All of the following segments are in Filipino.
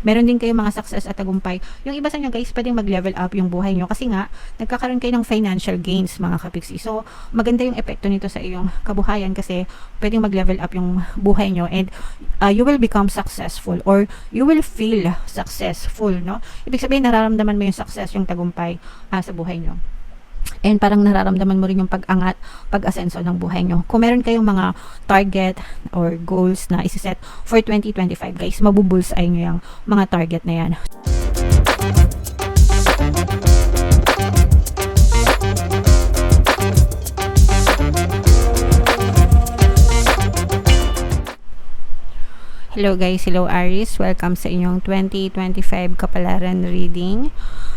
Meron din kayong mga success at tagumpay. Yung iba sa inyo guys, pwedeng mag-level up yung buhay nyo kasi nga, nagkakaroon kayo ng financial gains mga kapiksi. So, maganda yung epekto nito sa iyong kabuhayan kasi pwedeng mag-level up yung buhay nyo and you will become successful or you will feel successful, no? Ibig sabihin, nararamdaman mo yung success, yung tagumpay sa buhay nyo. And parang nararamdaman mo rin yung pag-angat, pag-asenso ng buhay nyo. Kung meron kayong mga target or goals na isiset for 2025 guys, mabubulsay nyo yung mga target na yan. Hello guys, hello Aries, welcome sa inyong 2025 kapalaran reading.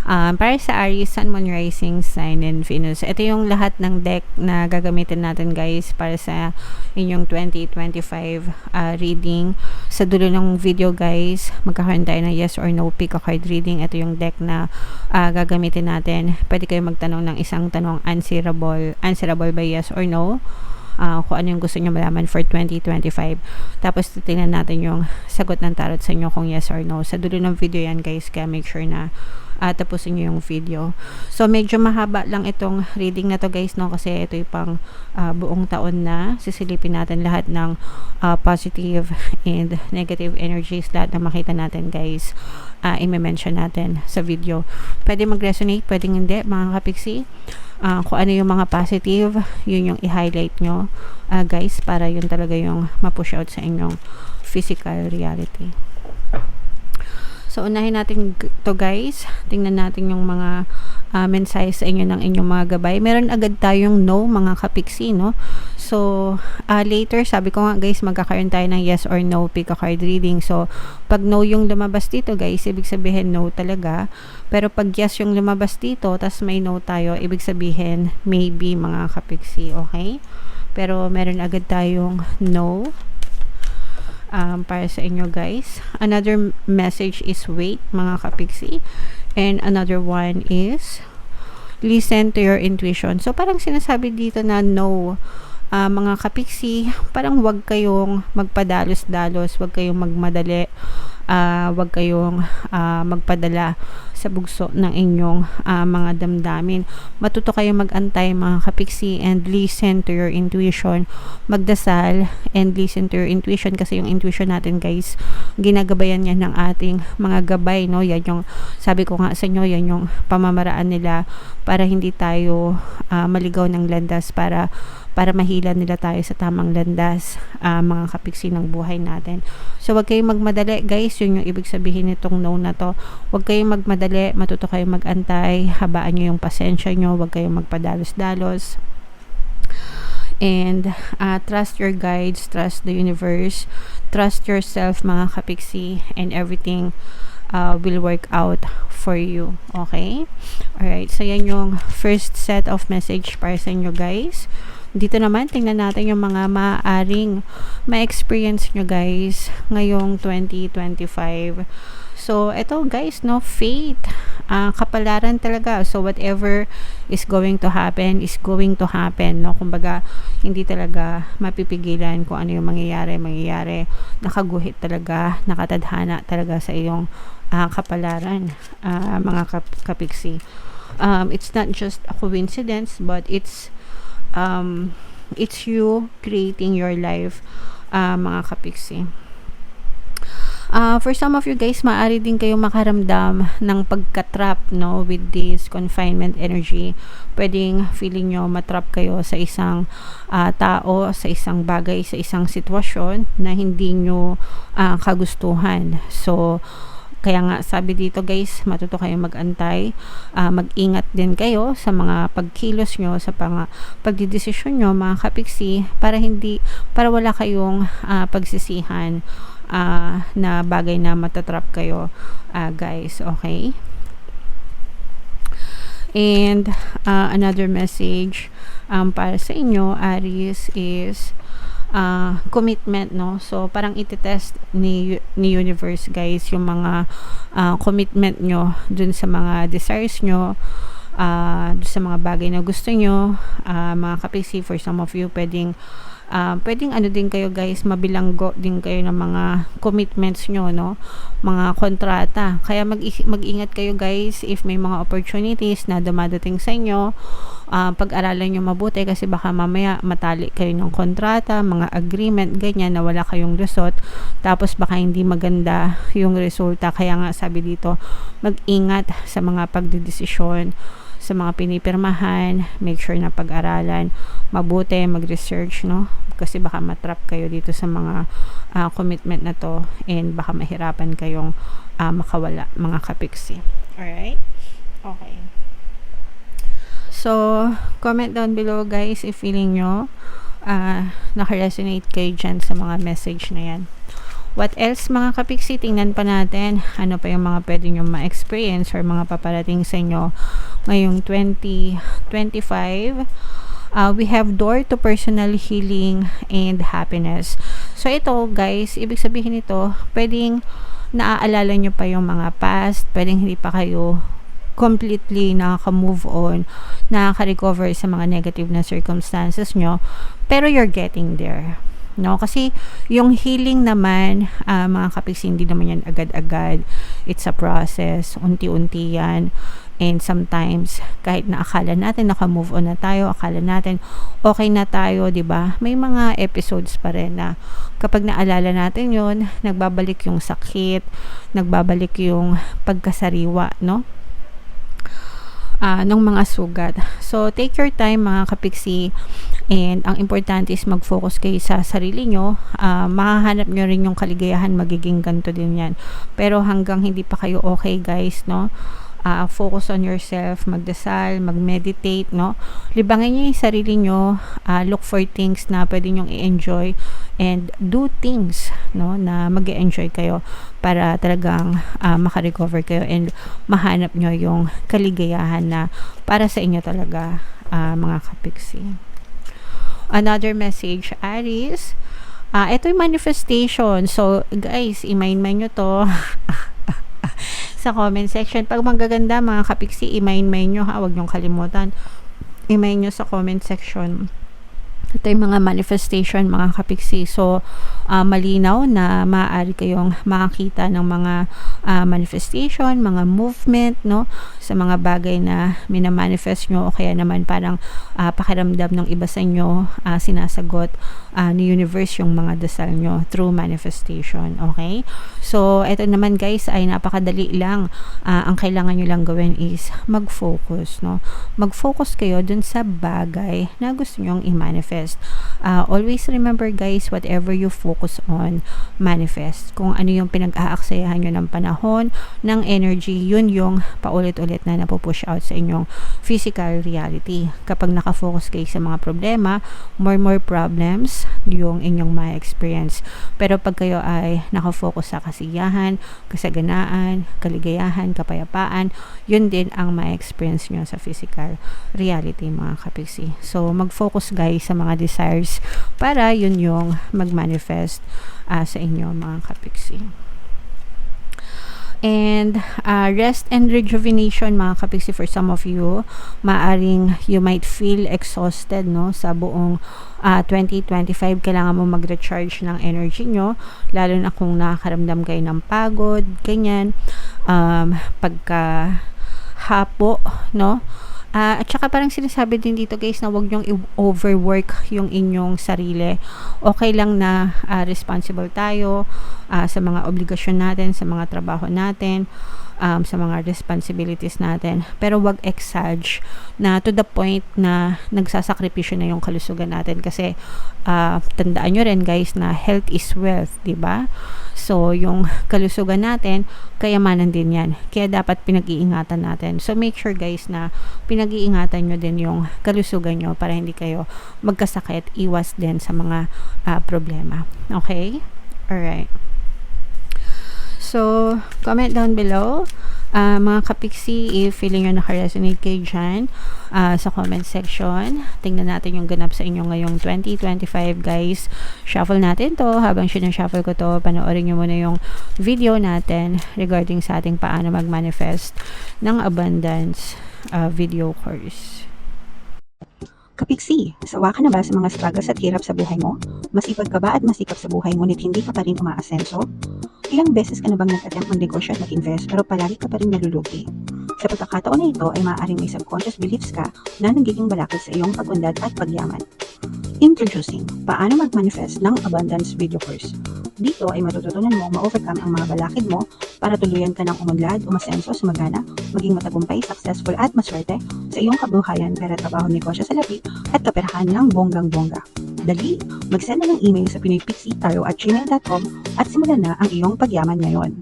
Para sa Aries, Sun, Moon, Rising, Sign, and Venus. Ito yung lahat ng deck na gagamitin natin guys para sa inyong 2025 reading. Sa dulo ng video guys, magkakaroon tayo ng yes or no pick a card reading. Ito yung deck na gagamitin natin. Pwede kayo magtanong ng isang tanong answerable by yes or no. Kung ano yung gusto nyo malaman for 2025. Tapos titingnan natin yung sagot ng tarot sa inyo kung yes or no. Sa dulo ng video yan guys, kaya make sure na tapusin nyo yung video. So medyo mahaba lang itong reading na to guys, no, kasi ito yung pang buong taon na sisilipin natin lahat ng positive and negative energies, lahat na makita natin guys, i-mention natin sa video. Pwede mag-resonate, pwedeng hindi mga kapiksi. Kung ano yung mga positive, yun yung i-highlight nyo guys, para yun talaga yung ma-push out sa inyong physical reality. So, unahin natin to guys. Tingnan natin yung mga mensahe sa inyo ng inyong mga gabay. Meron agad tayong no, mga kapiksi, no? So, later, sabi ko nga guys, magkakaroon tayo ng yes or no pick a card reading. So, pag no yung lumabas dito guys, ibig sabihin no talaga. Pero pag yes yung lumabas dito, tas may no tayo, ibig sabihin maybe, mga kapiksi, okay? Pero meron agad tayong no. Para sa inyo guys. Another message is wait, mga kapiksi. And another one is listen to your intuition. So parang sinasabi dito na no, mga kapiksi, parang wag kayong magpadalos-dalos, wag kayong magmadali, wag kayong magpadala sa bugso ng inyong mga damdamin. Matuto kayong mag-antay mga kapiksi and listen to your intuition. Magdasal and listen to your intuition kasi yung intuition natin guys, ginagabayan yan ng ating mga gabay, no? Yan yung, sabi ko nga sa inyo, yan yung pamamaraan nila para hindi tayo maligaw ng landas, para mahila nila tayo sa tamang landas, mga kapiksi ng buhay natin. So wag kayong magmadali guys, yun yung ibig sabihin nitong no na to. Wag kayong magmadali, matuto kayong magantay, habaan nyo yung pasensya nyo, wag kayong magpadalos-dalos. And trust your guides, trust the universe, trust yourself mga kapiksi, and everything will work out for you. Okay? Alright, so yan yung first set of message para sa inyo guys. Dito naman, tingnan natin yung mga maaaring ma-experience nyo guys ngayong 2025. So, ito guys, no, faith, kapalaran talaga. So, whatever is going to happen, is going to happen, no. Kumbaga, hindi talaga mapipigilan kung ano yung mangyayari. Nakaguhit talaga, nakatadhana talaga sa iyong kapalaran, mga kapiksi. It's not just a coincidence, but it's you creating your life, mga kapiksi. For some of you guys, maaari din kayo makaramdam ng pagkatrap, no, with this confinement energy. Pwedeng feeling nyo matrap kayo sa isang tao, sa isang bagay, sa isang sitwasyon na hindi nyo kagustuhan. So, kaya nga sabi dito guys, matuto kayong mag-antay, mag-ingat din kayo sa mga pagkilos nyo, sa pagdidesisyon nyo mga kapiksi, para wala kayong pagsisihan na bagay na matatrap kayo guys, okay? And another message para sa inyo Aries is commitment, no? So parang iti-test ni universe guys yung mga commitment nyo dun sa mga desires nyo, dun sa mga bagay na gusto nyo, mga kapiksi. For some of you, pwedeng pwedeng ano din kayo guys, mabilanggo din kayo ng mga commitments nyo, no? Mga kontrata. Kaya mag-ingat kayo guys if may mga opportunities na dumadating sa inyo. Pag-aralan nyo mabuti kasi baka mamaya matali kayo ng kontrata, mga agreement, ganyan, na wala kayong result. Tapos baka hindi maganda yung resulta. Kaya nga sabi dito, mag-ingat sa mga pagdedesisyon, sa mga pinipirmahan, make sure na pag-aralan mabuti, mag-research, no? Kasi baka matrap kayo dito sa mga commitment na to and baka mahirapan kayong makawala, mga kapiksi. Alright? Okay. So, comment down below guys if feeling nyo naka-resonate kayo dyan sa mga message na yan. What else mga kapiksi? Tingnan pa natin ano pa yung mga pwede nyo ma-experience or mga paparating sa inyo ngayong 2025. We have door to personal healing and happiness. So ito guys, ibig sabihin nito, pwedeng naaalala nyo pa yung mga past, pwedeng hindi pa kayo completely nakaka-move on, nakaka-recover sa mga negative na circumstances nyo, pero you're getting there. No, kasi yung healing naman, mga kapiksi, hindi naman yan agad-agad. It's a process, unti-unti yan. And sometimes, kahit na akala natin naka-move on na tayo, akala natin okay na tayo, 'di ba? May mga episodes pa rin na kapag naalala natin 'yon, nagbabalik yung sakit, nagbabalik yung pagkasariwa, no? Ng mga sugat. So, take your time mga kapiksi, and ang importante is mag-focus kayo sa sarili nyo. Mahahanap nyo rin yung kaligayahan, magiging ganito din yan. Pero hanggang hindi pa kayo okay guys, no? Focus on yourself, magdasal, mag-meditate, no? Libangin nyo yung sarili nyo, look for things na pwede nyong i-enjoy and do things, no, na mag-enjoy kayo para talagang makarecover kayo and mahanap nyo yung kaligayahan na para sa inyo talaga, mga kapiksi. Another message, Aries, ito yung manifestation. So guys, i-mind nyo to sa comment section. Pag magaganda mga kapiksi, i-mind nyo ha, huwag nyong kalimutan, i-mind nyo sa comment section. Ito yung mga manifestation mga kapiksi. So, malinaw na maaari kayong makakita ng mga manifestation, mga movement, no? Sa mga bagay na minamanifest nyo o kaya naman parang pakiramdam ng iba sa inyo, sinasagot ni universe yung mga dasal nyo through manifestation. Okay? So, ito naman guys ay napakadali lang. Ang kailangan nyo lang gawin is mag-focus, no? Mag-focus kayo dun sa bagay na gusto nyong i-manifest. Always remember guys, whatever you focus on, manifest. Kung ano yung pinag-aaksayahan nyo ng panahon, ng energy, yun yung paulit-ulit na napupush out sa inyong physical reality. Kapag nakafocus kayo sa mga problema, more problems yung inyong ma-experience. Pero pag kayo ay nakafocus sa kasiyahan, kasaganaan, kaligayahan, kapayapaan, yun din ang ma-experience nyo sa physical reality mga kapiksi. So mag-focus guys sa mga desires para yun yung mag-manifest sa inyo mga kapiksi. And rest and rejuvenation mga kapiksi, for some of you, maaring you might feel exhausted, no, sa buong 2025. Kailangan mo mag-recharge ng energy nyo, lalo na kung nakakaramdam kayo ng pagod, ganyan, pagka hapo, no. At saka parang sinasabi din dito guys na huwag nyong overwork yung inyong sarili. Okay lang na responsible tayo sa mga obligasyon natin, sa mga trabaho natin, sa mga responsibilities natin. Pero wag exage na to the point na nagsasakripisyo na yung kalusugan natin. Kasi tandaan nyo rin guys na health is wealth, diba? So yung kalusugan natin, kayamanan din yan. Kaya dapat pinag-iingatan natin. So make sure guys na pinag-iingatan nyo din yung kalusugan nyo para hindi kayo magkasakit. Iwas din sa mga problema. Okay? Alright. So, comment down below, mga kapiksi, if feeling nyo naka-resonate kayo dyan sa comment section. Tingnan natin yung ganap sa inyo ngayong 2025 guys. Shuffle natin to. Habang sinashuffle ko to, panoorin nyo muna yung video natin regarding sa ating paano mag-manifest ng abundance video course. Kapiksi, sawa ka na ba sa mga struggles at hirap sa buhay mo? Masipag ka ba at masikap sa buhay ngunit hindi ka pa rin umaasenso? Ilang beses ka na bang nag-attempt mag-negosyo at mag-invest pero palagi ka pa rin nalulugi? Sa pagkakataon na ito ay maaaring may subconscious beliefs ka na nagiging balakid sa iyong pag-unlad at pagyaman. Introducing, paano mag-manifest ng abundance video course. Dito ay matututunan mo ma-overcome ang mga balakid mo para tuluyan ka ng umunlad, umasenso, sumagana, maging matagumpay, successful at maswerte sa iyong kabuhayan, pera, trabaho, negosyo sa lapi at kaperahan ng bonggang-bongga. Dali, mag-send na ng email sa pinoypixie@gmail.com at simulan na ang iyong pagyaman ngayon.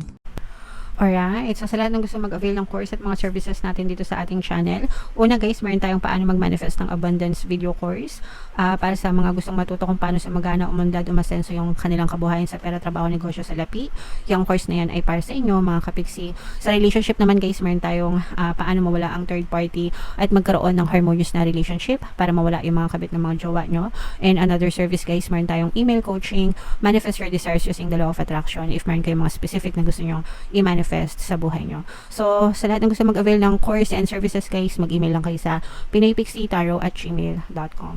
Alright, so sa lahat ng gusto mag-avail ng course at mga services natin dito sa ating channel, una guys, meron tayong paano mag-manifest ng abundance video course para sa mga gustong matuto kung paano sa magana, umunlad, umasenso yung kanilang kabuhayan sa pera, trabaho, negosyo sa lapi. Yung course na yan ay para sa inyo, mga kapiksi. Sa relationship naman guys, meron tayong paano mawala ang third party at magkaroon ng harmonious na relationship para mawala yung mga kabit ng mga jowa nyo. And another service guys, meron tayong email coaching, manifest your desires using the law of attraction if meron kayong mga specific na gusto nyo i-manifest sa buhay nyo. So, sa lahat ng gusto mag-avail ng course and services guys, mag-email lang kayo sa pinoypixie@gmail.com.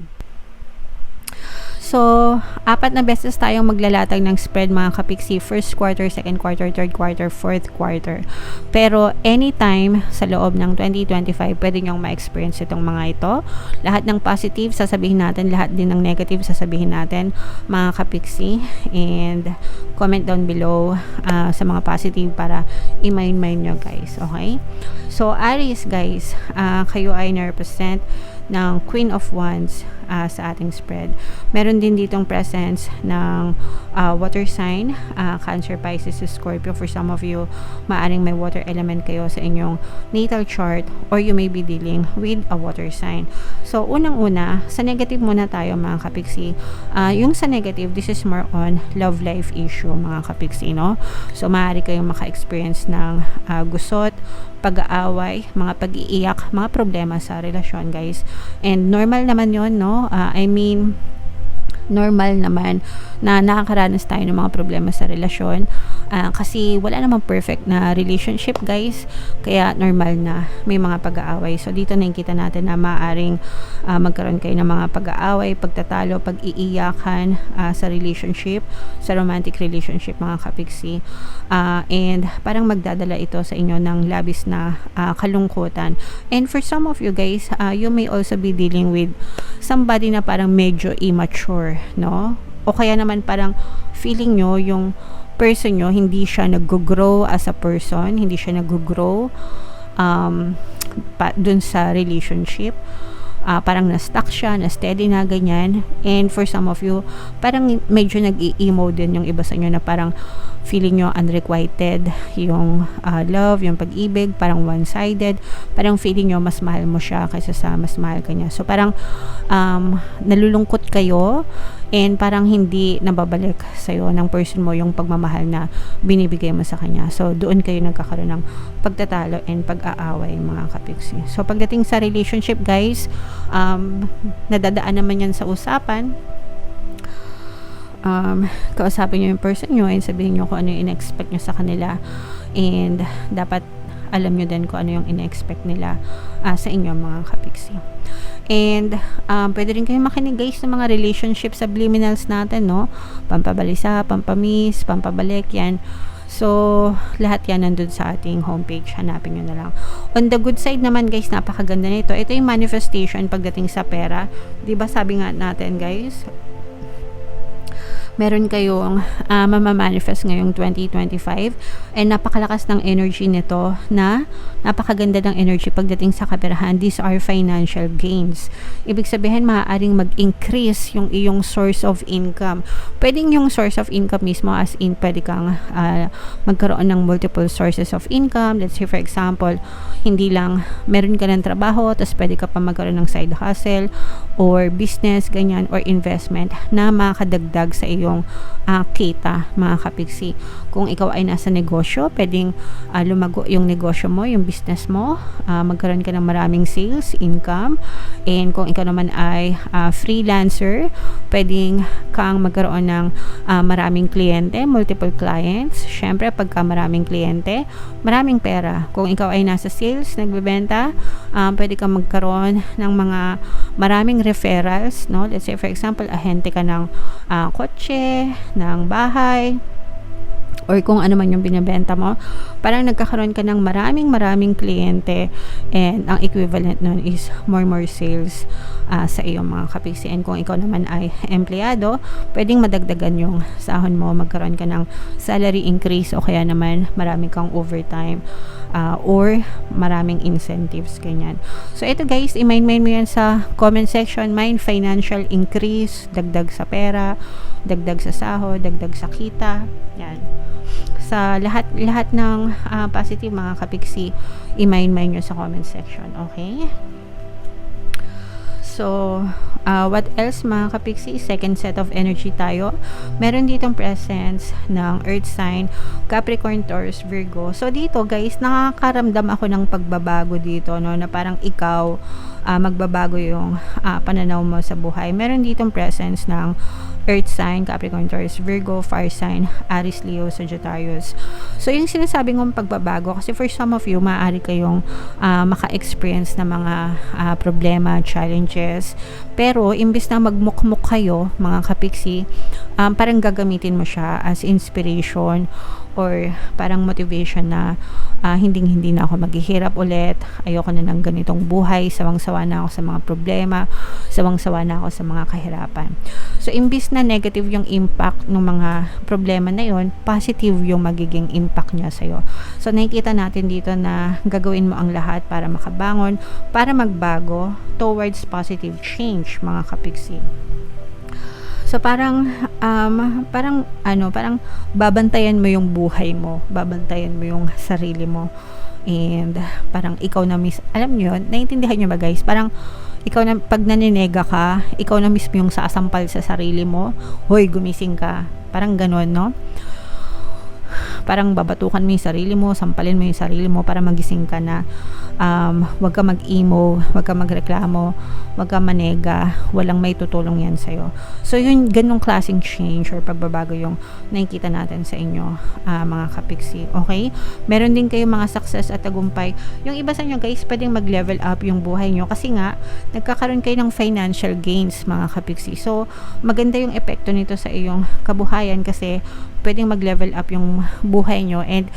So, 4 na beses tayong maglalatag ng spread mga kapiksi, first quarter, second quarter, third quarter, fourth quarter. Pero anytime sa loob ng 2025, pwede nyong ma-experience itong mga ito. Lahat ng positive sasabihin natin, lahat din ng negative sasabihin natin mga kapiksi. And comment down below sa mga positive para i-mind nyo guys. Okay? So, Aries guys, kayo ay na-represent ng Queen of Wands sa ating spread. Meron din ditong presence ng water sign, Cancer, Pisces, Scorpio. For some of you, maaring may water element kayo sa inyong natal chart or you may be dealing with a water sign. So, unang-una, sa negative muna tayo mga kapiksi. Yung sa negative, this is more on love life issue mga kapiksi, no? So, maaari kayong maka-experience ng gusot, pag-aaway, mga pag-iiyak, mga problema sa relasyon guys. And normal naman yon, no? Normal naman na nakakaranas tayo ng mga problema sa relasyon kasi wala namang perfect na relationship guys, kaya normal na may mga pag-aaway. So dito nakikita natin na maaaring magkaroon kayo ng mga pag-aaway, pagtatalo, pag-iiyakan sa relationship, sa romantic relationship mga kapiksi, and parang magdadala ito sa inyo ng labis na kalungkutan. And for some of you guys, you may also be dealing with somebody na parang medyo immature, no? O kaya naman parang feeling nyo yung person nyo hindi siya nag-grow as a person, hindi siya nag-grow dun sa relationship. Parang na-stuck siya, na-steady na ganyan. And for some of you, parang medyo nag-i-emo din yung iba sa inyo na parang feeling nyo unrequited yung love, yung pag-ibig, parang one-sided. Parang feeling nyo mas mahal mo siya kaysa sa mas mahal ka niya. So parang nalulungkot kayo and parang hindi nababalik sa'yo ng person mo yung pagmamahal na binibigay mo sa kanya. So doon kayo nagkakaroon ng pagtatalo and pag-aaway mga kapiksi. So pagdating sa relationship guys, nadadaan naman yan sa usapan. Kausapin nyo yung person nyo and sabihin nyo kung ano yung in-expect nyo sa kanila, and dapat alam nyo din kung ano yung in-expect nila sa inyo mga kapiksi. And pwede rin kayo makinig guys ng mga relationship subliminals natin, no? Pampabalisa, pampamiss, pampabalik, yan. So, lahat yan nandun sa ating homepage. Hanapin nyo na lang. On the good side naman guys, napakaganda nito. Ito yung manifestation pagdating sa pera. Diba sabi nga natin guys, meron kayong mamamanifest ngayong 2025 and napakalakas ng energy nito, na napakaganda ng energy pagdating sa kaperahan. These are financial gains. Ibig sabihin, maaaring mag-increase yung iyong source of income. Pwedeng yung source of income mismo as in pwede kang magkaroon ng multiple sources of income. Let's say for example, hindi lang meron ka ng trabaho tapos pwede ka pa magkaroon ng side hustle or business, ganyan, or investment na makakadagdag sa iyong kita mga kapiksi. Kung ikaw ay nasa negosyo, pwedeng lumago yung negosyo mo, yung business mo, magkaroon ka ng maraming sales, income. And kung ikaw naman ay freelancer, pwedeng kang magkaroon ng maraming kliyente, multiple clients. Syempre, pagka maraming kliyente, maraming pera. Kung ikaw ay nasa sales, nagbebenta, pwede kang magkaroon ng mga maraming referrals, no? Let's say, for example, ahente ka ng kotse, ng bahay, or kung ano man yung binibenta mo, parang nagkakaroon ka ng maraming kliyente, and ang equivalent nun is more sales sa iyong mga kapiksi. And kung ikaw naman ay empleyado, pwedeng madagdagan yung sahod mo, magkaroon ka ng salary increase, o kaya naman marami kang overtime, or maraming incentives, ganyan. So ito guys, i-mind mo yan sa comment section. Mine, financial increase, dagdag sa pera, dagdag sa sahod, dagdag sa kita, yan. Sa lahat ng positive mga kapiksi, i-mind nyo sa comment section, okay? So, what else mga kapiksi? Second set of energy tayo. Meron ditong presence ng earth sign, Capricorn, Taurus, Virgo. So, dito guys, nakakaramdam ako ng pagbabago dito, no? Na parang ikaw, magbabago yung pananaw mo sa buhay. Meron ditong presence ng earth sign, Capricorn, Taurus, Virgo, fire sign, Aries, Leo, Sagittarius. So, yung sinasabi kong pagbabago, kasi for some of you, maaari kayong maka-experience ng mga problema, challenges. Pero, imbis na magmukmuk kayo, mga kapiksi, parang gagamitin mo siya as inspiration or parang motivation na hindi na ako maghihirap ulit, ayoko na ng ganitong buhay, sawang-sawa na ako sa mga problema, sawang-sawa na ako sa mga kahirapan. So, imbis na negative yung impact ng mga problema na yon, positive yung magiging impact niya sa'yo. So, nakikita natin dito na gagawin mo ang lahat para makabangon, para magbago towards positive change, mga kapiksi. So parang babantayan mo yung buhay mo, babantayan mo yung sarili mo, and parang ikaw na alam niyo yun, naiintindihan niyo ba guys? Parang ikaw na, pag naninega ka, ikaw na mismo yung sasampal sa sarili mo, hoy, gumising ka, parang ganon, no? Parang babatukan mo yung sarili mo, sampalin mo yung sarili mo para magising ka na. Wag ka mag-emo, wag ka magreklamo, wag ka manega, walang may tutulong yan sa'yo. So yun, ganong klaseng change or pagbabago yung nakikita natin sa inyo, mga kapiksi. Okay? Meron din kayong mga success at tagumpay. Yung iba sa inyo guys, pwedeng mag-level up yung buhay nyo kasi nga, nagkakaroon kayo ng financial gains, mga kapiksi. So, maganda yung epekto nito sa iyong kabuhayan kasi pwedeng mag-level up yung buhay nyo, and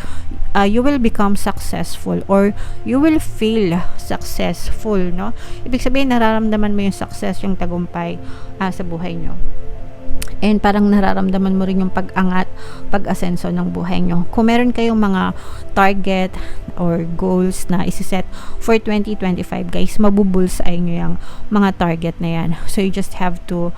you will become successful or you will feel successful, no? Ibig sabihin, nararamdaman mo yung success, yung tagumpay sa buhay nyo. And parang nararamdaman mo rin yung pag-angat, pag-asenso ng buhay nyo. Kung meron kayong mga target or goals na isiset for 2025, guys, mabubulsay nyo yung mga target na yan. So, you just have to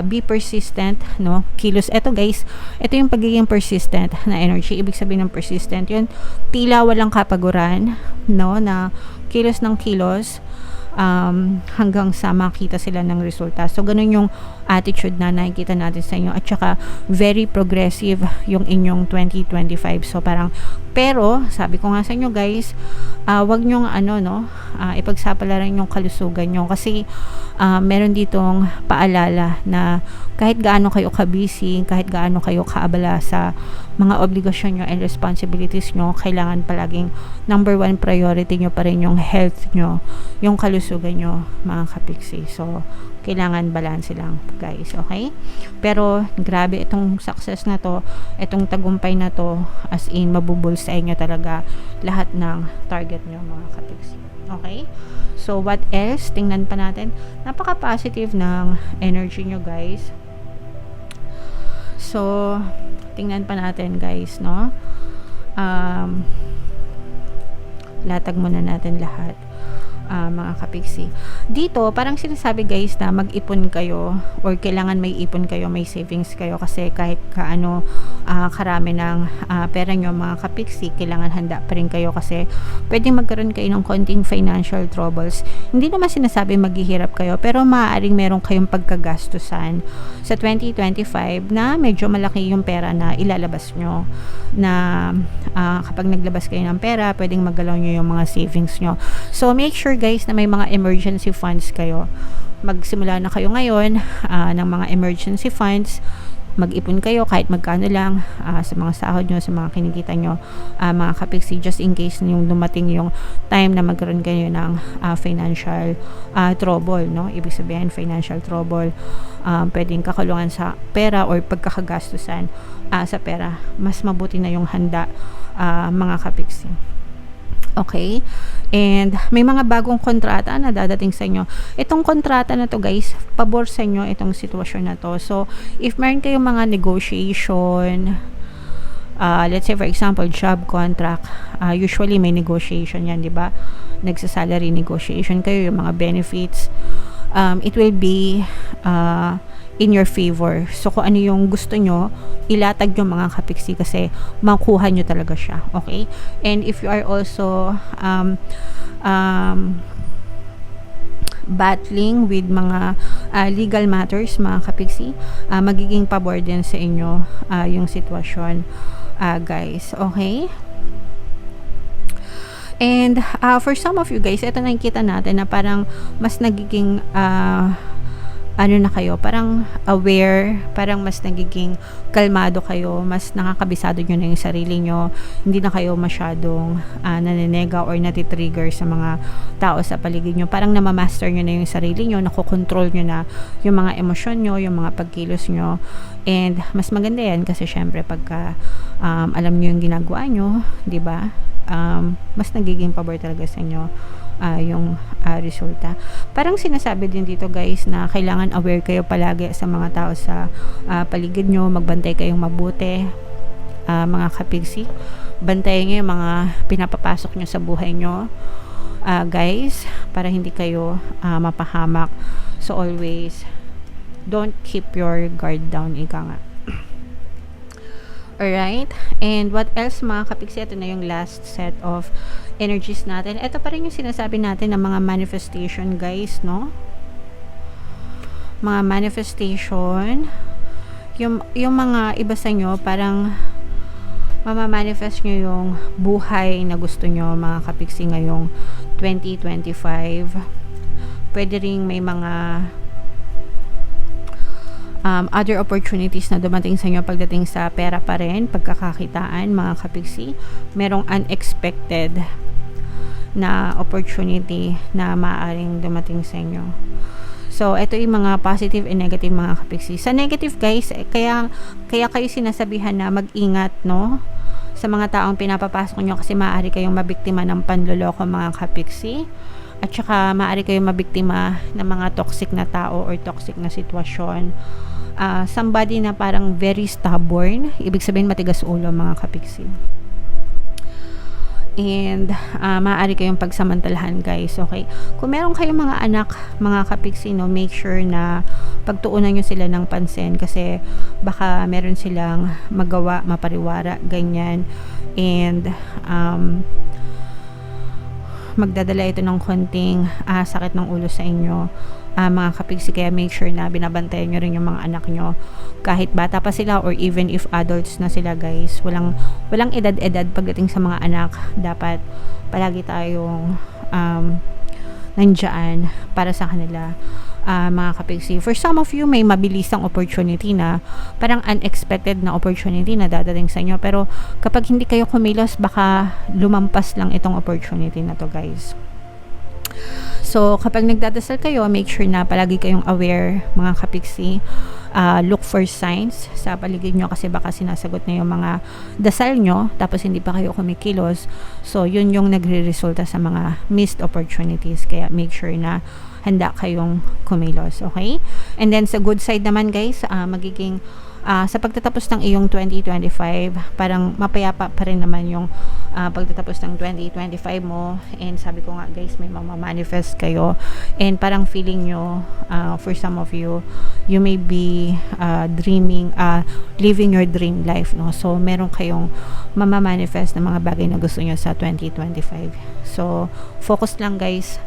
be persistent, no? Kilos. Ito, guys, ito yung pagiging persistent na energy. Ibig sabihin ng persistent, yun, tila walang kapaguran, no? Na kilos ng kilos, hanggang sa makita sila ng resulta. So, ganun yung attitude na nakikita natin sa inyo. At saka, very progressive yung inyong 2025. So, parang, pero, sabi ko nga sa inyo guys, wag nyong ipagsapalaran yung kalusugan nyo. Kasi, meron ditong paalala na kahit gaano kayo ka-busy, kahit gaano kayo kaabala sa mga obligasyon nyo and responsibilities nyo, kailangan palaging number 1 priority nyo pa rin yung health nyo, yung kalusugan nyo, mga kapiksi. So, kailangan balance lang, guys, okay? Pero, grabe itong success na to, itong tagumpay na to, as in, mabubulsay nyo talaga lahat ng target nyo, mga kapiksi. Okay? So, what else? Tingnan pa natin. Napaka-positive ng energy nyo, guys. So, tingnan pa natin, guys, no? Latag muna natin lahat. mga kapiksi. Dito, parang sinasabi guys na mag-ipon kayo or kailangan may ipon kayo, may savings kayo kasi kahit kaano karami ng pera nyo mga kapiksi, kailangan handa pa rin kayo kasi pwedeng magkaroon kayo ng konting financial troubles. Hindi naman sinasabi maghihirap kayo pero maaaring meron kayong pagkagastusan sa 2025 na medyo malaki yung pera na ilalabas nyo na kapag naglabas kayo ng pera, pwedeng maggalaw nyo yung mga savings nyo. So, make sure guys na may mga emergency funds kayo. Magsimula na kayo ngayon ng mga emergency funds. Mag-ipon kayo kahit magkano lang sa mga sahod nyo, sa mga kinikita nyo, mga kapiksi, just in case yung dumating yung time na magkaroon kayo ng financial trouble, no? Ibig sabihin, financial trouble, pwedeng kakulungan sa pera or pagkakagastusan sa pera. Mas mabuti na yung handa, mga kapiksi. Okay? And may mga bagong kontrata na dadating sa inyo. Itong kontrata na to guys, pabor sa inyo itong sitwasyon na to. So, if meron kayong mga negotiation, let's say for example, job contract, usually may negotiation yan, di ba? Nagsa-salary negotiation kayo, yung mga benefits, it will be in your favor. So, kung ano yung gusto nyo, ilatag yung mga kapiksi kasi makuha nyo talaga siya. Okay? And if you are also battling with mga legal matters, mga kapiksi, magiging pabor din sa inyo yung sitwasyon, guys. Okay? And for some of you guys, ito nakikita natin na parang mas nagiging ano na kayo, parang aware, parang mas nagiging kalmado kayo, mas nakakabisado nyo na yung sarili nyo, hindi na kayo masyadong nanenega or natitrigger sa mga tao sa paligid nyo, parang namamaster nyo na yung sarili nyo, nakokontrol nyo na yung mga emosyon nyo, yung mga pagkilos nyo, and mas maganda yan kasi syempre pagka alam nyo yung ginagawa nyo, di ba? Mas nagiging pabor talaga sa inyo yung resulta. Parang sinasabi din dito guys na kailangan aware kayo palagi sa mga tao sa paligid nyo, magbantay kayong mabuti, mga kapiksi. Bantayan nyo yung mga pinapapasok nyo sa buhay nyo, guys, para hindi kayo mapahamak. So always don't keep your guard down, ika nga. Alright, and what else mga kapiksi? Ito na yung last set of energies natin. Ito pa rin yung sinasabi natin ng mga manifestation guys, no? Mga manifestation, yung mga iba sa nyo, parang mamamanifest nyo yung buhay na gusto nyo mga kapiksi ngayong 2025. Pwede ring may mga other opportunities na dumating sa inyo pagdating sa pera pa rin, pagkakakitaan mga kapiksi. Merong unexpected na opportunity na maaaring dumating sa inyo. So, ito yung mga positive and negative mga kapiksi. Sa negative guys, kaya kayo sinasabihan na mag-ingat, no? Sa mga taong pinapapasok nyo kasi maaari kayong mabiktima ng panloloko mga kapiksi. At saka maaari kayong mabiktima ng mga toxic na tao or toxic na sitwasyon. Somebody na parang very stubborn, ibig sabihin matigas ulo mga kapiksi. And maaari kayong pagsamantalahan guys, okay? Kung meron kayong mga anak, mga kapiksi, no, make sure na pagtuunan nyo sila ng pansin kasi baka meron silang magawa, mapariwara, ganyan. And magdadala ito ng konting sakit ng ulo sa inyo, mga kapiksi, kaya make sure na binabantayan nyo rin yung mga anak nyo kahit bata pa sila or even if adults na sila guys. Walang edad-edad pagdating sa mga anak. Dapat palagi tayong nandyan para sa kanila, mga kapiksi. For some of you, may mabilisang opportunity na parang unexpected na opportunity na dadating sa inyo, pero kapag hindi kayo kumilos, baka lumampas lang itong opportunity na to guys. So, kapag nagdadasal kayo, make sure na palagi kayong aware, mga kapiksi. Look for signs sa paligid nyo kasi baka sinasagot na yung mga dasal nyo tapos hindi pa kayo kumikilos. So, yun yung nagre-resulta sa mga missed opportunities. Kaya, make sure na handa kayong kumilos, okay? And then, sa good side naman, guys, magiging sa pagtatapos ng iyong 2025, parang mapayapa pa rin naman yung pagtatapos ng 2025 mo. And sabi ko nga guys, may mamamanifest kayo. And parang feeling nyo, for some of you, you may be dreaming, living your dream life, no? So, meron kayong mamamanifest na mga bagay na gusto nyo sa 2025. So, focus lang guys.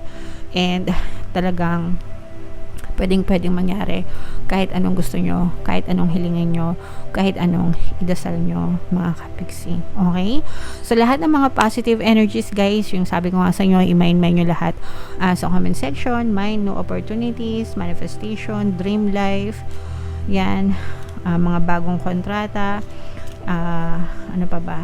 And talagang pwedeng mangyari kahit anong gusto nyo, kahit anong hilingin nyo, kahit anong idasal nyo, mga kapiksi. Okay? So, lahat ng mga positive energies, guys, yung sabi ko nga sa inyo, i-mind nyo lahat sa comment section. Mind, new opportunities, manifestation, dream life, yan, mga bagong kontrata, ano pa ba?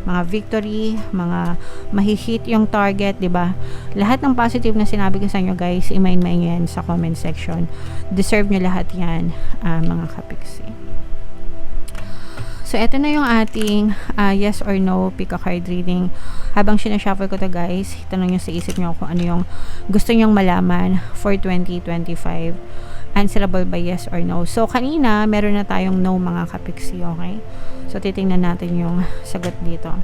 Mga victory, mga mahihit yung target, 'di ba? Lahat ng positive na sinabi ko sa inyo, guys, i-mind nyo yan sa comment section. Deserve nyo lahat yan, mga kapiksi. So, eto na yung ating yes or no pick a card reading. Habang sinashuffle ko to, guys, tanong nyo sa isip nyo kung ano yung gusto nyong malaman for 2025. Answerable by yes or no. So, kanina, meron na tayong no, mga kapiksi, okay? So, titingnan natin yung sagot dito.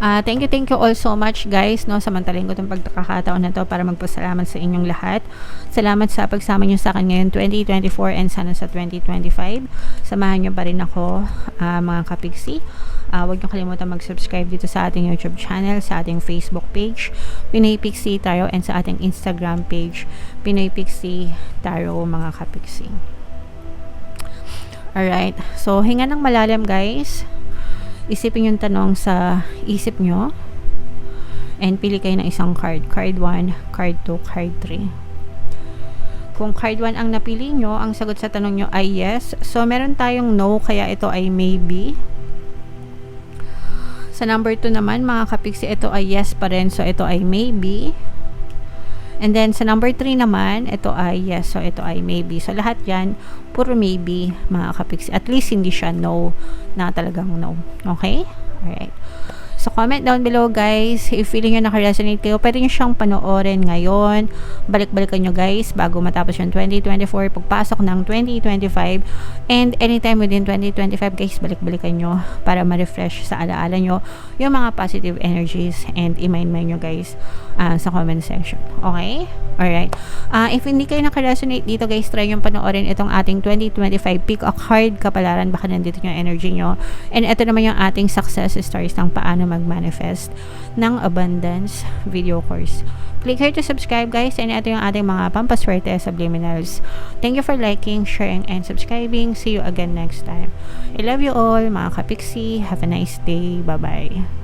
Thank you all so much, guys, no? Samantalin ko itong pagkakataon na to para magpasalamat sa inyong lahat. Salamat sa pagsama nyo sa akin ngayon 2024 and sana sa 2025. Samahan nyo pa rin ako, mga kapiksi. Huwag nyo kalimutan mag-subscribe dito sa ating YouTube channel, sa ating Facebook page, Pinoy Pixie Tarot, and sa ating Instagram page, Pinoy Pixie Tarot, mga kapiksi. Alright, so hinga ng malalim, guys. Isipin yung tanong sa isip nyo and pili kayo ng isang card. Card 1, card 2, card 3. Kung card 1 ang napili nyo, ang sagot sa tanong nyo ay yes. So, meron tayong no, kaya ito ay maybe. Sa number 2 naman, mga kapiksi, ito ay yes pa rin. So, ito ay maybe. And then, sa number 3 naman, ito ay yes. So, ito ay maybe. So, lahat yan, puro maybe, mga kapiksi. At least, hindi siya no, na talagang no. Okay? Alright. So, comment down below, guys. If feeling nyo nakaresonate kayo, pwede nyo siyang panoorin ngayon. Balik-balikan nyo, guys, bago matapos yung 2024, pagpasok ng 2025. And anytime within 2025, guys, balik-balikan nyo para ma-refresh sa alaala nyo yung mga positive energies and i-mind nyo, guys, sa comment section. Okay? Alright. If hindi kayo nakaresonate dito, guys, try nyo panoorin itong ating 2025 pick a card kapalaran. Baka nandito yung energy nyo. And ito naman yung ating success stories ng paano mag-manifest ng abundance video course. Click here to subscribe, guys, and ito yung ating mga pampaswerte subliminals. Thank you for liking, sharing, and subscribing. See you again next time. I love you all, mga kapiksi. Have a nice day. Bye-bye.